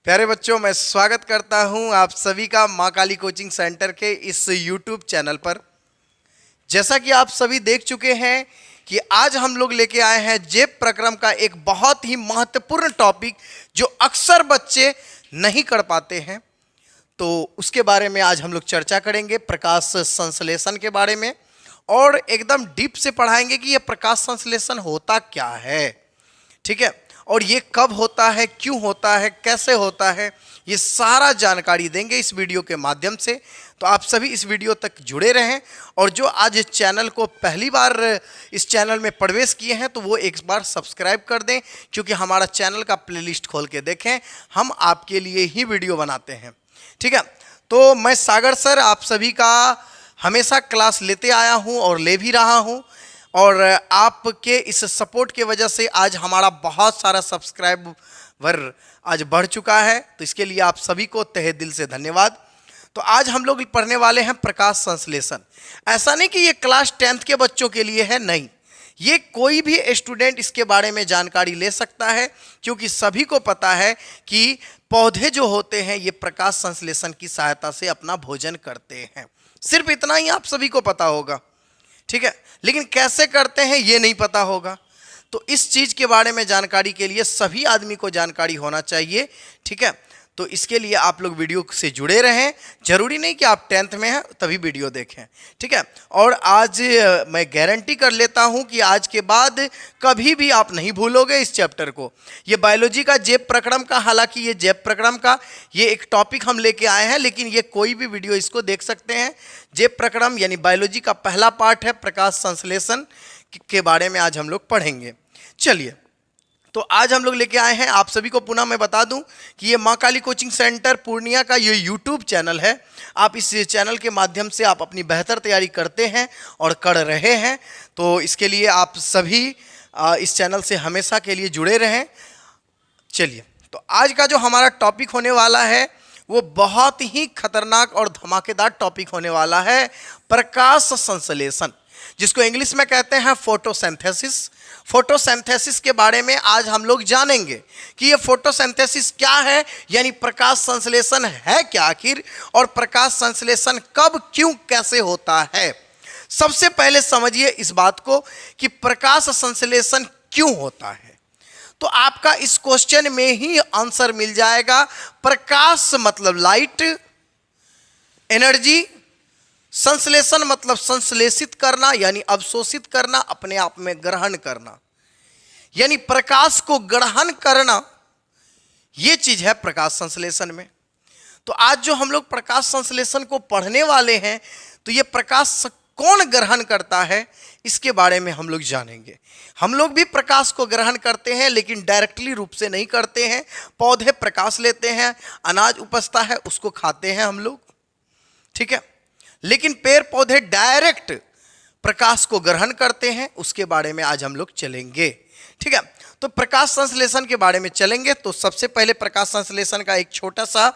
प्यारे बच्चों, मैं स्वागत करता हूं आप सभी का माँ काली कोचिंग सेंटर के इस YouTube चैनल पर। जैसा कि आप सभी देख चुके हैं कि आज हम लोग लेके आए हैं जेब प्रक्रम का एक बहुत ही महत्वपूर्ण टॉपिक जो अक्सर बच्चे नहीं कर पाते हैं, तो उसके बारे में आज हम लोग चर्चा करेंगे। प्रकाश संश्लेषण के बारे में और एकदम डीप से पढ़ाएंगे कि यह प्रकाश संश्लेषण होता क्या है, ठीक है, और ये कब होता है, क्यों होता है, कैसे होता है, ये सारा जानकारी देंगे इस वीडियो के माध्यम से। तो आप सभी इस वीडियो तक जुड़े रहें और जो आज इस चैनल को पहली बार इस चैनल में प्रवेश किए हैं तो वो एक बार सब्सक्राइब कर दें, क्योंकि हमारा चैनल का प्लेलिस्ट खोल के देखें, हम आपके लिए ही वीडियो बनाते हैं, ठीक है। तो मैं सागर सर आप सभी का हमेशा क्लास लेते आया हूँ और ले भी रहा हूँ, और आपके इस सपोर्ट के वजह से आज हमारा बहुत सारा सब्सक्राइबर आज बढ़ चुका है, तो इसके लिए आप सभी को तहे दिल से धन्यवाद। तो आज हम लोग पढ़ने वाले हैं प्रकाश संश्लेषण। ऐसा नहीं कि ये क्लास 10th के बच्चों के लिए है, नहीं, ये कोई भी स्टूडेंट इसके बारे में जानकारी ले सकता है, क्योंकि सभी को पता है कि पौधे जो होते हैं ये प्रकाश संश्लेषण की सहायता से अपना भोजन करते हैं। सिर्फ इतना ही आप सभी को पता होगा, ठीक है, लेकिन कैसे करते हैं ये नहीं पता होगा। तो इस चीज़ के बारे में जानकारी के लिए सभी आदमी को जानकारी होना चाहिए, ठीक है। तो इसके लिए आप लोग वीडियो से जुड़े रहें, जरूरी नहीं कि आप 10th में हैं तभी वीडियो देखें, ठीक है। और आज मैं गारंटी कर लेता हूं कि आज के बाद कभी भी आप नहीं भूलोगे इस चैप्टर को। ये बायोलॉजी का जेब प्रक्रम का, हालांकि ये जेब प्रक्रम का ये एक टॉपिक हम लेके आए हैं, लेकिन ये कोई भी वीडियो इसको देख सकते हैं। जेब प्रक्रम यानी बायोलॉजी का पहला पार्ट है, प्रकाश संश्लेषण के बारे में आज हम लोग पढ़ेंगे। चलिए, तो आज हम लोग लेके आए हैं, आप सभी को पुनः मैं बता दूं कि ये माँ काली कोचिंग सेंटर पूर्णिया का ये YouTube चैनल है। आप इस चैनल के माध्यम से आप अपनी बेहतर तैयारी करते हैं और कर रहे हैं, तो इसके लिए आप सभी इस चैनल से हमेशा के लिए जुड़े रहें। चलिए, तो आज का जो हमारा टॉपिक होने वाला है वो बहुत ही खतरनाक और धमाकेदार टॉपिक होने वाला है, प्रकाश संश्लेषण, जिसको इंग्लिश में कहते हैं फोटोसिंथेसिस। फोटोसिंथेसिस के बारे में आज हम लोग जानेंगे कि ये फोटोसिंथेसिस क्या है, यानी प्रकाश संश्लेषण है क्या आखिर, और प्रकाश संश्लेषण कब, क्यों, कैसे होता है। सबसे पहले समझिए इस बात को कि प्रकाश संश्लेषण क्यों होता है, तो आपका इस क्वेश्चन में ही आंसर मिल जाएगा। प्रकाश मतलब लाइट, एनर्जी, संश्लेषण मतलब संश्लेषित करना यानी अवशोषित करना, अपने आप में ग्रहण करना, यानी प्रकाश को ग्रहण करना, यह चीज है प्रकाश संश्लेषण में। तो आज जो हम लोग प्रकाश संश्लेषण को पढ़ने वाले हैं, तो यह प्रकाश कौन ग्रहण करता है इसके बारे में हम लोग जानेंगे। हम लोग भी प्रकाश को ग्रहण करते हैं, लेकिन डायरेक्टली रूप से नहीं करते हैं। पौधे प्रकाश लेते हैं, अनाज उपजता है उसको खाते हैं हम लोग, ठीक है, लेकिन पेड़ पौधे डायरेक्ट प्रकाश को ग्रहण करते हैं, उसके बारे में आज हम लोग चलेंगे, ठीक है। तो प्रकाश संश्लेषण के बारे में चलेंगे। तो सबसे पहले प्रकाश संश्लेषण का एक छोटा सा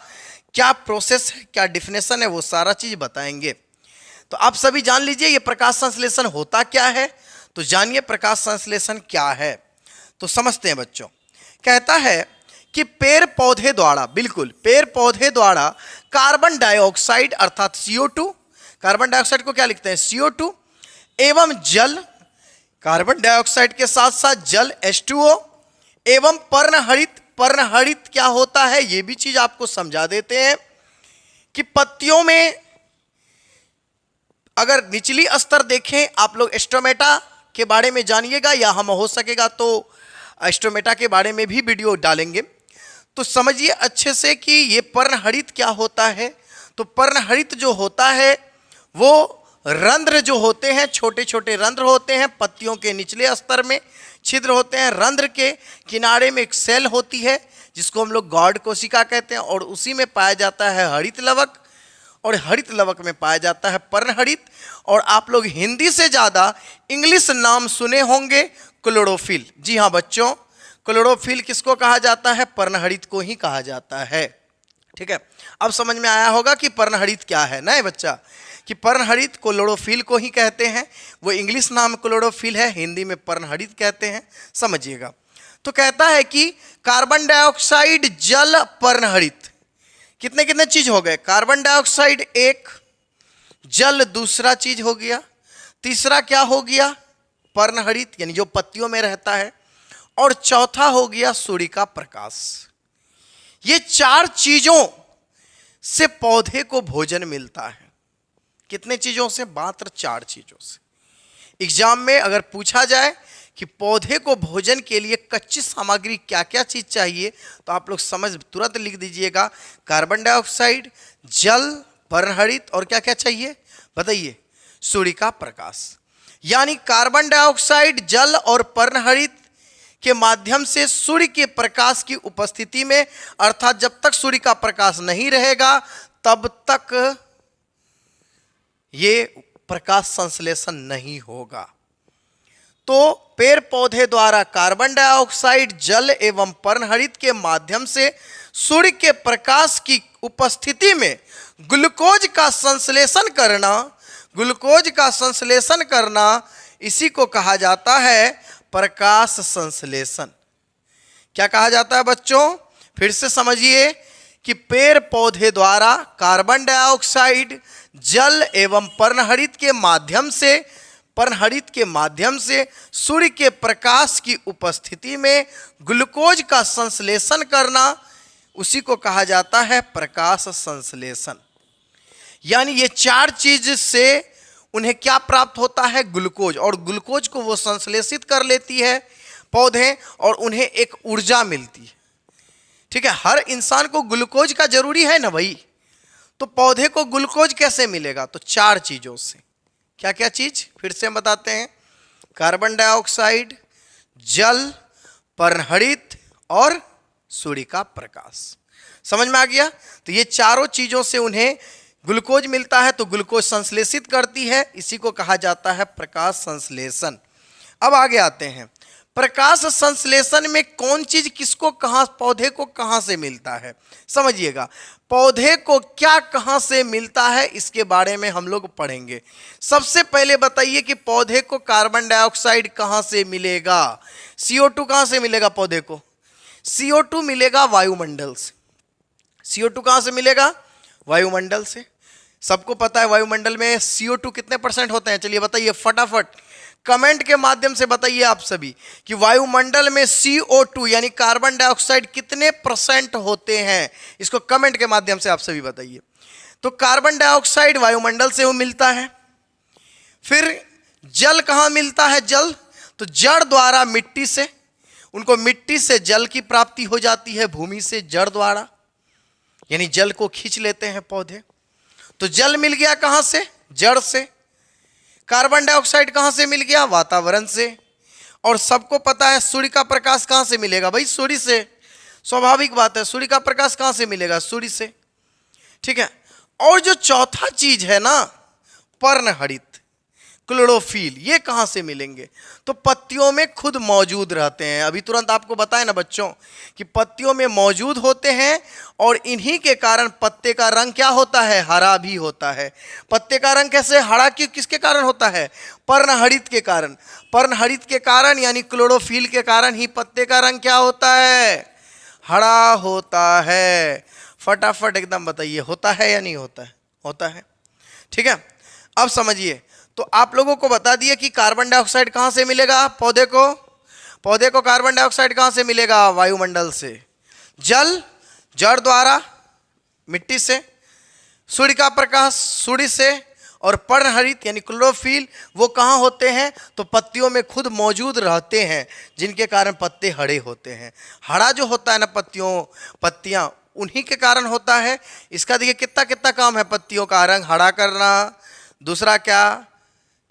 क्या प्रोसेस है, क्या डिफिनेशन है, वो सारा चीज बताएंगे। तो आप सभी जान लीजिए ये प्रकाश संश्लेषण होता क्या है। तो जानिए प्रकाश संश्लेषण क्या है, तो समझते हैं बच्चों। कहता है कि पेड़ पौधे द्वारा, बिल्कुल पेड़ पौधे द्वारा कार्बन डाइऑक्साइड अर्थात CO2, कार्बन डाइऑक्साइड को क्या लिखते हैं CO2, एवं जल, कार्बन डाइऑक्साइड के साथ साथ जल H2O, एवं पर्णहरित। पर्णहरित क्या होता है ये भी चीज आपको समझा देते हैं कि पत्तियों में अगर निचली स्तर देखें आप लोग, स्टोमेटा के बारे में जानिएगा, या हम हो सकेगा तो स्टोमेटा के बारे में भी वीडियो डालेंगे। तो समझिए अच्छे से कि ये पर्णहरित क्या होता है। तो पर्णहरित जो होता है वो रंध्र जो होते हैं, छोटे छोटे रंध्र होते हैं, पत्तियों के निचले स्तर में छिद्र होते हैं। रंध्र के किनारे में एक सेल होती है जिसको हम लोग गॉड कोशिका कहते हैं, और उसी में पाया जाता है हरित लवक, और हरित लवक में पाया जाता है पर्णहरित। और आप लोग हिंदी से ज़्यादा इंग्लिश नाम सुने होंगे, क्लोरोफिल। जी हाँ बच्चों, क्लोरोफिल किसको कहा जाता है, पर्णहरित को ही कहा जाता है, ठीक है। अब समझ में आया होगा कि पर्णहरित क्या है, ना बच्चा, कि पर्णहरित क्लोरोफिल को ही कहते हैं। वो इंग्लिश नाम क्लोरोफिल है, हिंदी में पर्णहरित कहते हैं, समझिएगा। तो कहता है कि कार्बन डाइऑक्साइड, जल, पर्णहरित, कितने कितने चीज हो गए? कार्बन डाइऑक्साइड एक, जल दूसरा चीज हो गया, तीसरा क्या हो गया? पर्णहरित यानी जो पत्तियों में रहता है, और चौथा हो गया सूर्य का प्रकाश। ये चार चीजों से पौधे को भोजन मिलता है। कितने चीजों से? मात्र चार चीजों से। एग्जाम में अगर पूछा जाए कि पौधे को भोजन के लिए कच्ची सामग्री क्या क्या चीज चाहिए, तो आप लोग समझ तुरंत लिख दीजिएगा, कार्बन डाइऑक्साइड, जल, पर्णहरित और क्या क्या चाहिए बताइए? सूर्य का प्रकाश। यानी कार्बन डाइऑक्साइड, जल और पर्णहरित के माध्यम से सूर्य के प्रकाश की उपस्थिति में, अर्थात जब तक सूर्य का प्रकाश नहीं रहेगा तब तक ये प्रकाश संश्लेषण नहीं होगा। तो पेड़ पौधे द्वारा कार्बन डाइऑक्साइड, जल एवं पर्णहरित के माध्यम से सूर्य के प्रकाश की उपस्थिति में ग्लूकोज का संश्लेषण करना, ग्लूकोज का संश्लेषण करना, इसी को कहा जाता है प्रकाश संश्लेषण। क्या कहा जाता है बच्चों? फिर से समझिए कि पेड़ पौधे द्वारा कार्बन डाइऑक्साइड, जल एवं पर्णहरित के माध्यम से सूर्य के प्रकाश की उपस्थिति में ग्लूकोज का संश्लेषण करना, उसी को कहा जाता है प्रकाश संश्लेषण। यानी ये चार चीज से उन्हें क्या प्राप्त होता है? ग्लूकोज। और ग्लूकोज को वो संश्लेषित कर लेती है पौधे और उन्हें एक ऊर्जा मिलती है। ठीक है, हर इंसान को ग्लूकोज का जरूरी है ना भाई, तो पौधे को ग्लूकोज कैसे मिलेगा? तो चार चीजों से। क्या क्या चीज? फिर से हम बताते हैं, कार्बन डाइऑक्साइड, जल, पर्णहरित और सूर्य का प्रकाश। समझ में आ गया? तो ये चारों चीजों से उन्हें ग्लूकोज मिलता है, तो ग्लूकोज संश्लेषित करती है, इसी को कहा जाता है प्रकाश संश्लेषण। अब आगे आते हैं, प्रकाश संश्लेषण में कौन चीज किसको कहां, पौधे को कहां से मिलता है? समझिएगा, पौधे को क्या कहां से मिलता है इसके बारे में हम लोग पढ़ेंगे। सबसे पहले बताइए कि पौधे को कार्बन डाइऑक्साइड कहां से मिलेगा? CO2 कहां से मिलेगा पौधे को? CO2 मिलेगा वायुमंडल से। CO2 कहां से मिलेगा? वायुमंडल से। सबको पता है वायुमंडल में CO2 कितने % होते हैं? चलिए बताइए फटाफट, कमेंट के माध्यम से बताइए आप सभी कि वायुमंडल में CO2 यानी कार्बन डाइऑक्साइड कितने % होते हैं? इसको कमेंट के माध्यम से आप सभी बताइए। तो कार्बन डाइऑक्साइड वायुमंडल से वो मिलता है। फिर जल कहाँ मिलता है? जल तो जड़ द्वारा मिट्टी से, उनको मिट्टी से जल की प्राप्ति हो जाती है, भूमि से जड़ द्वारा, यानी जल को खींच लेते हैं पौधे। तो जल मिल गया कहां से? जड़ से। कार्बन डाइऑक्साइड कहां से मिल गया? वातावरण से। और सबको पता है सूर्य का प्रकाश कहां से मिलेगा भाई? सूर्य से। स्वाभाविक बात है, सूर्य का प्रकाश कहां से मिलेगा? सूर्य से। ठीक है, और जो चौथा चीज है ना, पर्णहरित, क्लोरोफिल, ये कहां से मिलेंगे? तो पत्तियों में खुद मौजूद रहते हैं। अभी तुरंत आपको बताया ना बच्चों कि पत्तियों में मौजूद होते हैं, और इन्हीं के कारण पत्ते का रंग क्या होता है? हरा भी होता है। पत्ते का रंग कैसे हरा, क्यों, किसके कारण होता है? पर्णहरित के कारण। पर्णहरित के कारण यानी क्लोरोफिल के कारण ही पत्ते का रंग क्या होता है? हरा होता है। फटाफट एकदम बताइए, होता है या नहीं होता है? होता है। ठीक है, अब समझिए, तो आप लोगों को बता दिए कि कार्बन डाइऑक्साइड कहां से मिलेगा पौधे को? पौधे को कार्बन डाइऑक्साइड कहां से मिलेगा? वायुमंडल से। जल जड़ द्वारा मिट्टी से, सूर्य का प्रकाश सूर्य से, और पर्णहरित यानी क्लोरोफिल वो कहाँ होते हैं? तो पत्तियों में खुद मौजूद रहते हैं, जिनके कारण पत्ते हरे होते हैं। हरा जो होता है ना पत्तियां उन्हीं के कारण होता है। इसका देखिए कितना कितना काम है, पत्तियों का रंग हरा करना। दूसरा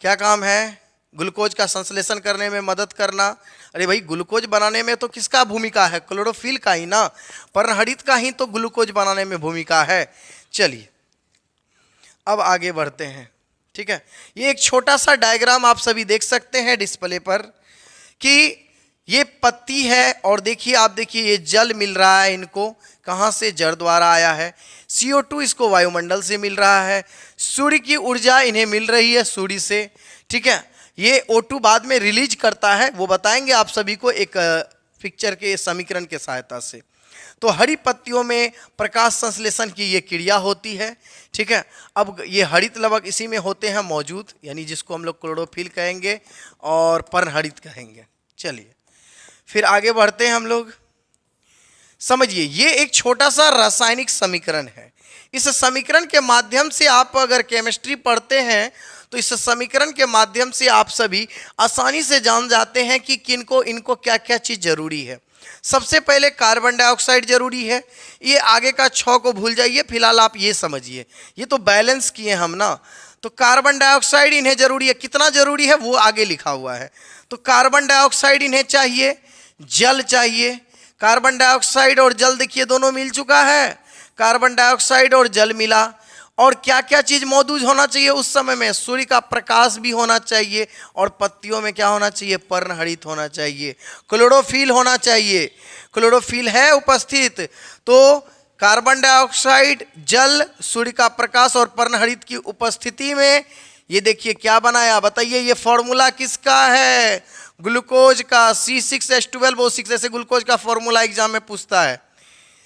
क्या काम है? ग्लूकोज का संश्लेषण करने में मदद करना। अरे भाई, ग्लूकोज बनाने में तो किसका भूमिका है? क्लोरोफिल का ही ना, पर्णहरित का ही तो ग्लूकोज बनाने में भूमिका है। चलिए अब आगे बढ़ते हैं। ठीक है, ये एक छोटा सा डायग्राम आप सभी देख सकते हैं डिस्प्ले पर कि ये पत्ती है, और देखिए आप देखिए ये जल मिल रहा है इनको, कहाँ से? जड़ द्वारा आया है। CO2 इसको वायुमंडल से मिल रहा है। सूर्य की ऊर्जा इन्हें मिल रही है सूर्य से। ठीक है, ये O2 बाद में रिलीज करता है, वो बताएंगे आप सभी को एक पिक्चर के समीकरण के सहायता से। तो हरी पत्तियों में प्रकाश संश्लेषण की ये क्रिया होती है, ठीक है। अब ये हरित लवक इसी में होते हैं मौजूद, यानी जिसको हम लोग क्लोरोफिल कहेंगे और पर्णहरित कहेंगे। चलिए फिर आगे बढ़ते हैं हम लोग। समझिए ये एक छोटा सा रासायनिक समीकरण है। इस समीकरण के माध्यम से आप अगर केमिस्ट्री पढ़ते हैं तो इस समीकरण के माध्यम से आप सभी आसानी से जान जाते हैं कि किनको इनको क्या क्या चीज़ जरूरी है। सबसे पहले कार्बन डाइऑक्साइड जरूरी है। ये आगे का 6 को भूल जाइए, फिलहाल आप ये समझिए, ये तो बैलेंस किए हम ना। तो कार्बन डाइऑक्साइड इन्हें जरूरी है, कितना जरूरी है वो आगे लिखा हुआ है। तो कार्बन डाइऑक्साइड इन्हें चाहिए, जल चाहिए। कार्बन डाइऑक्साइड और जल देखिए दोनों मिल चुका है, कार्बन डाइऑक्साइड और जल मिला। और क्या क्या चीज मौजूद होना चाहिए उस समय में, सूर्य का प्रकाश भी होना चाहिए और पत्तियों में क्या होना चाहिए, पर्णहरित होना चाहिए, क्लोरोफिल होना चाहिए। क्लोरोफिल है उपस्थित। तो कार्बन डाइऑक्साइड, जल, सूर्य का प्रकाश और पर्णहरित की उपस्थिति में ये देखिए क्या बनाया, बताइए ये फॉर्मूला किसका है, ग्लूकोज का, C6H12O6, ऐसे ग्लूकोज का फॉर्मूला एग्जाम में पूछता है,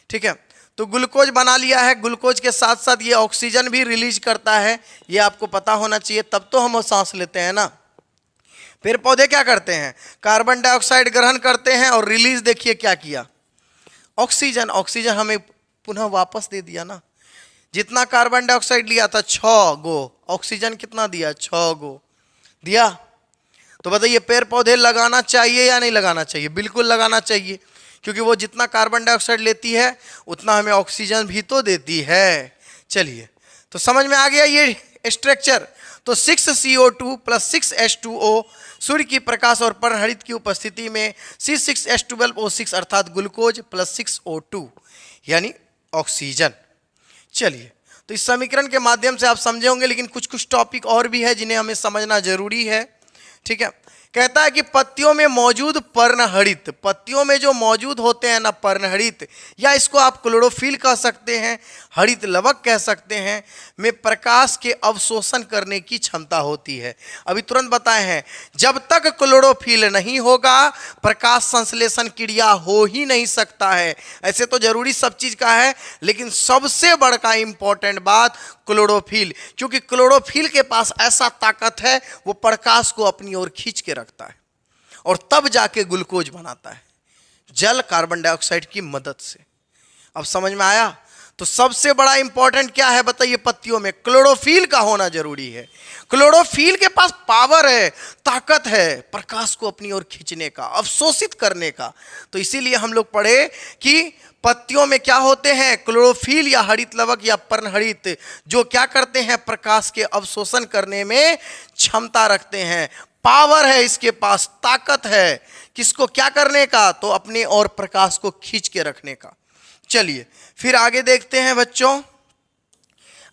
ठीक है। तो ग्लूकोज बना लिया है, ग्लूकोज के साथ साथ ये ऑक्सीजन भी रिलीज करता है, ये आपको पता होना चाहिए, तब तो हम सांस लेते हैं ना। पेड़ पौधे क्या करते हैं, कार्बन डाइऑक्साइड ग्रहण करते हैं और रिलीज देखिए क्या किया, ऑक्सीजन। ऑक्सीजन हमें पुनः वापस दे दिया ना। जितना कार्बन डाइऑक्साइड लिया था 6 गो, ऑक्सीजन कितना दिया, 6 गो दिया। तो बताइए पेड़ पौधे लगाना चाहिए या नहीं लगाना चाहिए, बिल्कुल लगाना चाहिए, क्योंकि वो जितना कार्बन डाइऑक्साइड लेती है उतना हमें ऑक्सीजन भी तो देती है। चलिए तो समझ में आ गया ये स्ट्रक्चर। तो 6CO2 + 6H2O सूर्य की प्रकाश और पर्णहरित की उपस्थिति में C6H12O6 अर्थात ग्लूकोज + 6O2 यानी ऑक्सीजन। चलिए तो इस समीकरण के माध्यम से आप समझे होंगे, लेकिन कुछ कुछ टॉपिक और भी है जिन्हें हमें समझना जरूरी है, ठीक है। कहता है कि पत्तियों में मौजूद पर्णहरित, पत्तियों में जो मौजूद होते हैं ना पर्णहरित, या इसको आप क्लोरोफिल कह सकते हैं, हरित लवक कह सकते हैं, में प्रकाश के अवशोषण करने की क्षमता होती है। अभी तुरंत बताए हैं, जब तक क्लोरोफिल नहीं होगा प्रकाश संश्लेषण क्रिया हो ही नहीं सकता है। ऐसे तो जरूरी सब चीज का है, लेकिन सबसे बड़ा इंपॉर्टेंट बात क्लोरोफिल, क्योंकि क्लोरोफिल के पास ऐसा ताकत है वो प्रकाश को अपनी ओर खींच के रखता है और तब जाके ग्लूकोज बनाता है, जल कार्बन डाइऑक्साइड की मदद से। अब समझ में आया। तो सबसे बड़ा इंपॉर्टेंट क्या है बताइए, पत्तियों में क्लोरोफिल का होना जरूरी है। क्लोरोफिल के पास पावर है, ताकत है प्रकाश को अपनी ओर खींचने का, अवशोषित करने का। तो इसीलिए हम लोग पढ़े कि पत्तियों में क्या होते हैं, क्लोरोफिल या हरित लवक या पर्णहरित, जो क्या करते हैं, प्रकाश के अवशोषण करने में क्षमता रखते हैं, पावर है इसके पास, ताकत है, किसको क्या करने का, तो अपने और प्रकाश को खींच के रखने का। चलिए फिर आगे देखते हैं बच्चों,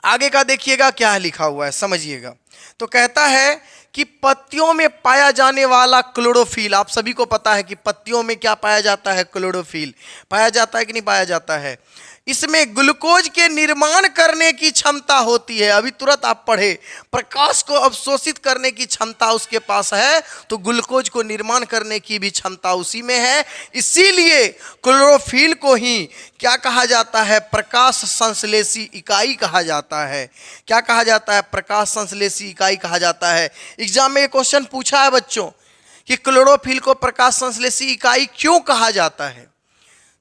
आगे का देखिएगा क्या लिखा हुआ है, समझिएगा। तो कहता है कि पत्तियों में पाया जाने वाला क्लोरोफिल, आप सभी को पता है कि पत्तियों में क्या पाया जाता है, क्लोरोफिल पाया जाता है कि नहीं पाया जाता है। इसमें ग्लूकोज के निर्माण करने की क्षमता होती है। अभी तुरंत आप पढ़े, प्रकाश को अवशोषित करने की क्षमता उसके पास है, तो ग्लूकोज को निर्माण करने की भी क्षमता उसी में है। इसीलिए क्लोरोफिल को ही क्या कहा जाता है, प्रकाश संश्लेषी इकाई कहा जाता है। क्या कहा जाता है, प्रकाश संश्लेषी इकाई कहा जाता है। एग्जाम में ये क्वेश्चन पूछा है बच्चों कि क्लोरोफिल को प्रकाश संश्लेषी इकाई क्यों कहा जाता है,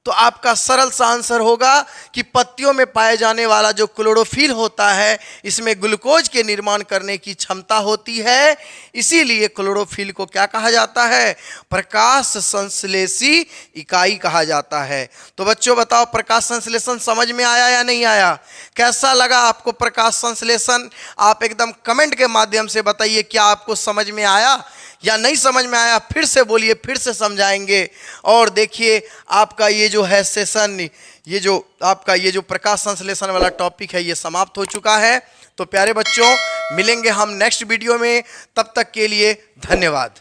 तो आपका सरल सा आंसर होगा कि पत्तियों में पाए जाने वाला जो क्लोरोफिल होता है इसमें ग्लूकोज के निर्माण करने की क्षमता होती है, इसीलिए क्लोरोफिल को क्या कहा जाता है, प्रकाश संश्लेषी इकाई कहा जाता है। तो बच्चों बताओ प्रकाश संश्लेषण समझ में आया या नहीं आया, कैसा लगा आपको प्रकाश संश्लेषण? आप एकदम कमेंट के माध्यम से बताइए क्या आपको समझ में आया या नहीं समझ में आया, फिर से बोलिए, फिर से समझाएंगे। और देखिए आपका ये जो है सेशन, ये जो आपका ये जो प्रकाश संश्लेषण वाला टॉपिक है ये समाप्त हो चुका है। तो प्यारे बच्चों मिलेंगे हम नेक्स्ट वीडियो में, तब तक के लिए धन्यवाद।